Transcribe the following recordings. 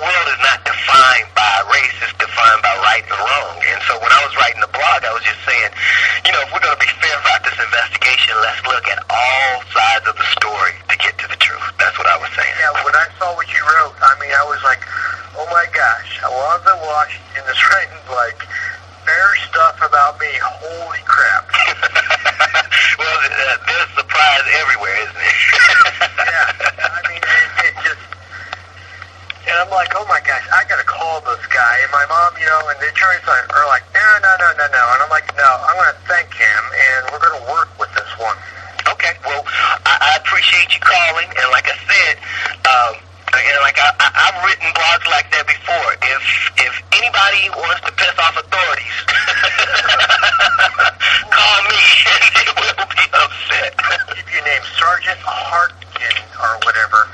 world is not defined by race, it's defined by right and wrong. And so when I was writing the blog, I was just saying, if we're going to be fair about this investigation, let's look at all sides of the story to get to the truth. That's what I was saying. Yeah, when I saw what you wrote, I was like, oh my gosh, Alonzo Washington is writing, fair stuff about me. Holy crap. Well, there's surprise everywhere, isn't it? Yeah, it just... And I'm like, oh my gosh, I gotta call this guy. And my mom, and the attorneys are like, no. And I'm like, no, I'm gonna thank him, and we're gonna work with this one. Okay, well, I appreciate you calling, and like I said, I've written blogs like that before. If anybody wants to piss off authorities, call me, and they will be upset. If you name Sergeant Hartkin or whatever,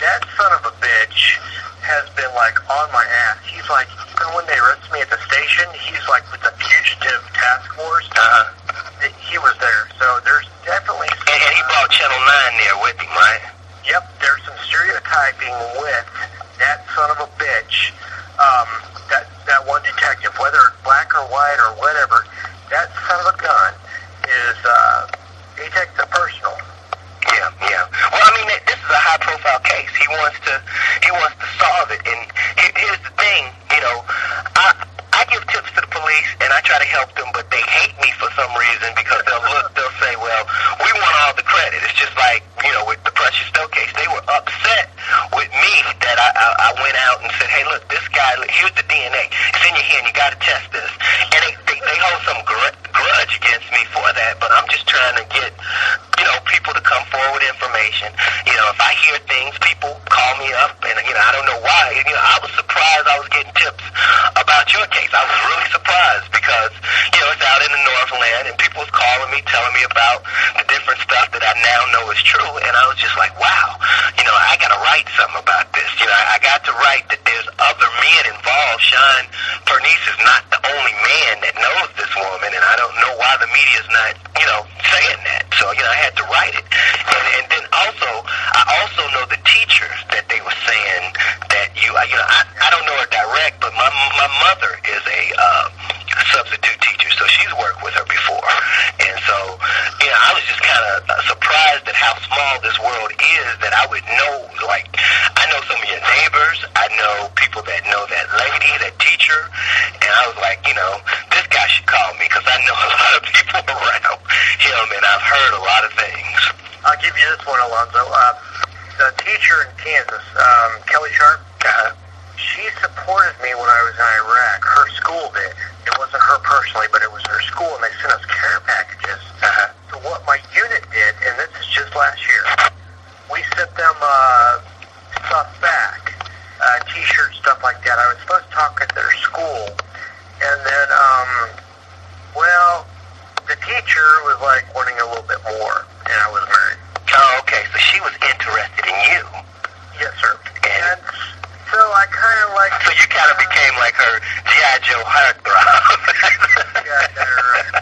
that son of a bitch has been on my ass. He's when they arrested me at the station, he's with the fugitive task force. He was there, so there's definitely some, and he brought Channel 9 there with him, right? Yep, there's some stereotyping with that son of a bitch. That one detective, whether it's black or white or whatever, that son of a gun is he takes it personal. Yeah. Well, this is a high-profile case. He wants to solve it. And here's the thing, I give tips to the police and I try to help them, but they hate me for some reason because they'll say, well, we want all the credit. It's just like, with the Precious Stowe case, they were upset with me that I went out and said, hey, look, this guy, here's the DNA. It's in your hand. You got to test this. And they hold some grudge against me for that, but I'm just trying to get, people to come forward with information. If I hear things, people call me up, and, I don't know why. I was surprised I was getting tips about your case. I was really surprised because, it's out in the Northland, and people was calling me, telling me about the different stuff that I now know is true, and I was just like, wow, I got to write something about this. I got to write that there's other men involved. Shon Pernice is not the only man that knows this woman, and I don't know why the media's not, saying that. So, I had to write it. And then I also know the teachers that they were saying that I don't know her direct, but my mother is a substitute teacher, so she's worked with her before. And so, I was just kind of surprised at how small this world is that I would know, I know some of your neighbors, I know people that know that lady, that teacher, and I was like, this guy should call me because I know a lot of people around him, and I've heard a lot of things. I'll give you this one, Alonzo. The teacher in Kansas, Kelly Sharp, she supported me when I was in Iraq. Her school did. It wasn't her personally, but it was her school, and they sent us care packages. So what my unit did, and this is just last year, we sent them stuff back, T-shirts, stuff like that. I was supposed to talk at their school, and then, the teacher was wanting a little bit more, and I was married. Oh, okay, so she was interested in you. Yes, sir. And so I kind of So you kind of became like her G.I. Joe heartthrob. Yeah, right.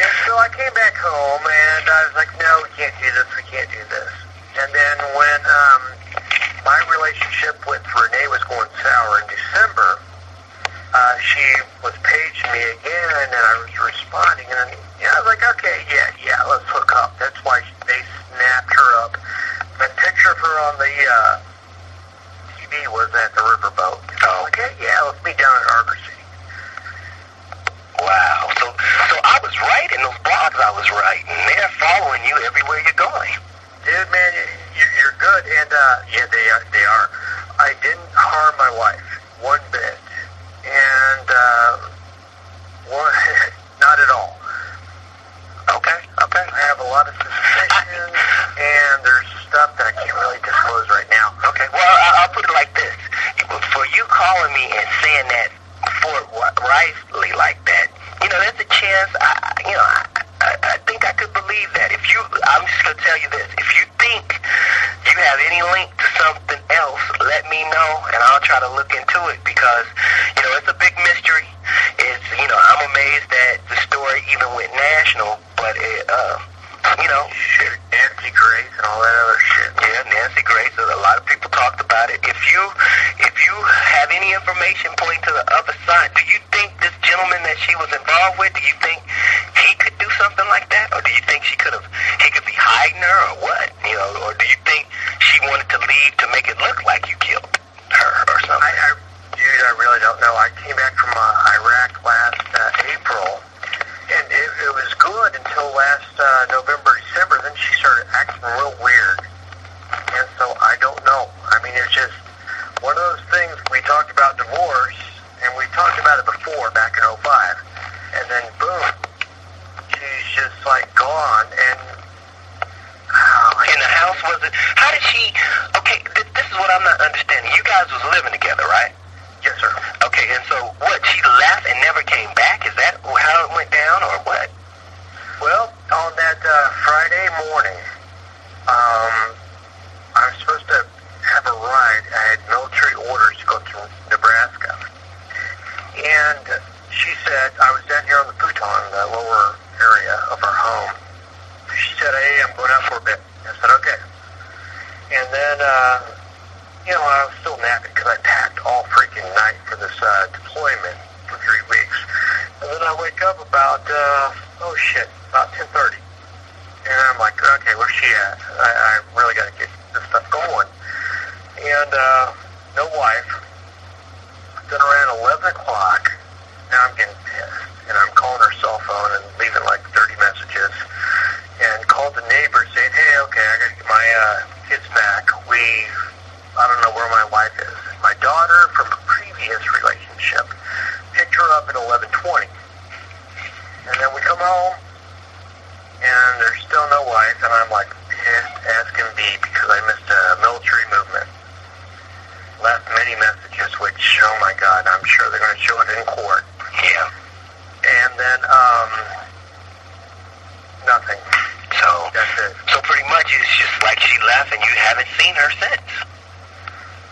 And so I came back home, and I was like, no, we can't do this, we can't do this. And then when my relationship with Renee was going sour in December, she was paging me again, and I was responding, and I was like, okay, yeah, let's hook up. That's why they snapped her up. My picture of her on the TV was at the riverboat. Oh, okay, yeah, let's meet down at Harbor City. Wow, so I was right in those blogs I was writing. They're following you everywhere you're going. Dude, man, you're good, and yeah, they are. I didn't harm my wife one bit. And, not at all. Okay. I have a lot of suspicions, and there's stuff that I can't really disclose right now. Okay, well, I'll put it like this. For you calling me and saying that forthrightly like that, there's a chance, I think I could believe that. I'm just going to tell you this. If you think you have any link to something else, let me know, and I'll try to look into it because, it's a big mystery. It's, I'm amazed that the story even went national, but it, Shit, Nancy Grace and all that other shit. Yeah, Nancy Grace. A lot of people talked about it. If you information pointing to the other side. Do you think this gentleman that she was involved with, do you think he could do something like that? Or do you think he could be hiding her or what? You know, or do you think she wanted to leave to make it look like you killed her or something? Dude, I really don't know. I came back from Iraq last April, and it was good until last November, December. Then she started acting real weird. And so I don't know. I mean, it's just one of those things. We talked about divorce, and we talked about it before back in '05, and then boom, she's just like gone. And in the house, was it? How did she? Okay, this is what I'm not understanding. You guys was living together, right? Yes, sir. Okay, and so what? She left and never came back. Is that how it went down, or what? Well, on that Friday morning, I was supposed to have a ride. I had military orders to go to Nebraska. And she said, I was down here on the futon, the lower area of our home. She said, hey, I'm going out for a bit. I said, okay. And then, I was still napping because I packed all freaking night for this deployment for 3 weeks. And then I wake up about 10:30. And I'm like, okay, where's she at? I really got to get this stuff going. And no wife. Then around 11 o'clock, now I'm getting pissed. And I'm calling her cell phone and leaving like 30 messages. And called the neighbor saying, hey, okay, I got to get my kids back. I don't know where my wife is. My daughter from a previous relationship picked her up at 11:20. And then we come home, and there's still no wife, and I'm like pissed as can be because I missed a military movement. Left many messages, which, oh my God, I'm sure they're going to show it in court. Yeah. And then, nothing. So, that's it. So pretty much it's just like she left and you haven't seen her since.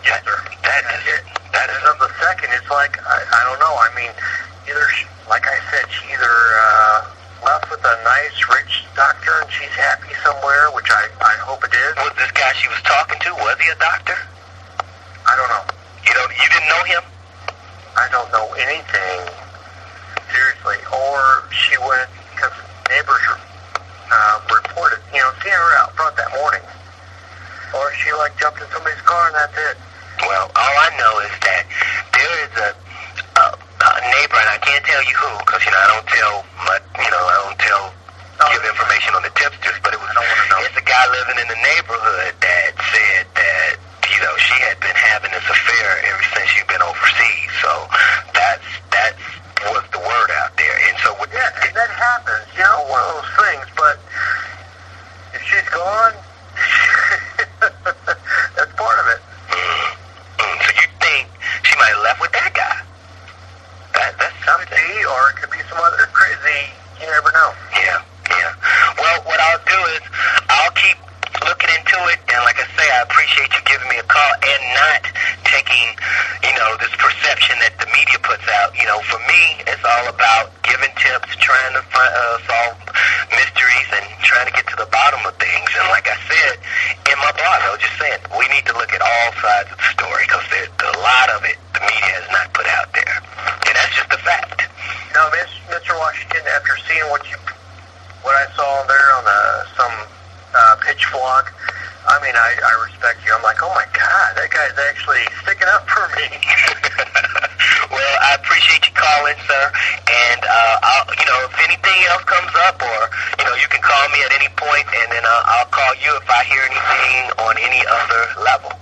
Yes, sir. That is it. That is of the second, it's like, I don't know. I mean, like I said, she either left with a nice, rich doctor and she's happy somewhere, which I hope it is. Was this guy she was talking to, was he a doctor? I don't know. You didn't know him? I don't know anything, seriously. Or she went, because neighbors reported, seeing her out front that morning. Or she, jumped in somebody's car and that's it. Well, all I know is that there is a neighbor, and I can't tell you who, because, I don't tell give information on the tipsters, but it's a guy living in the neighborhood that said that, she had been having this affair ever since she'd been overseas. So that's was the word out there. And so and that happens, one of those things, but if she's gone, that's part of it. So you think she might have left with that guy? That's something. Could be, or it could be some other crazy, you never know. Yeah. Well, what I'll do is I'll keep looking into it, and like I say, I appreciate you giving me a call and not taking, this perception that the media puts out. For me, it's all about giving tips, trying to solve mysteries, and trying to get to the bottom of things. And like I said in my blog, I was just saying, we need to look at all sides of the story, because a lot of it the media has not put out there. And that's just a fact. Mr. Washington, after seeing what I saw there on some pitch vlog, I respect you. I'm like, oh my God, that guy's actually sticking up for me. Well, I appreciate you calling, sir. And if anything else comes up, or you can call me at any point, and then I'll call you if I hear anything on any other level.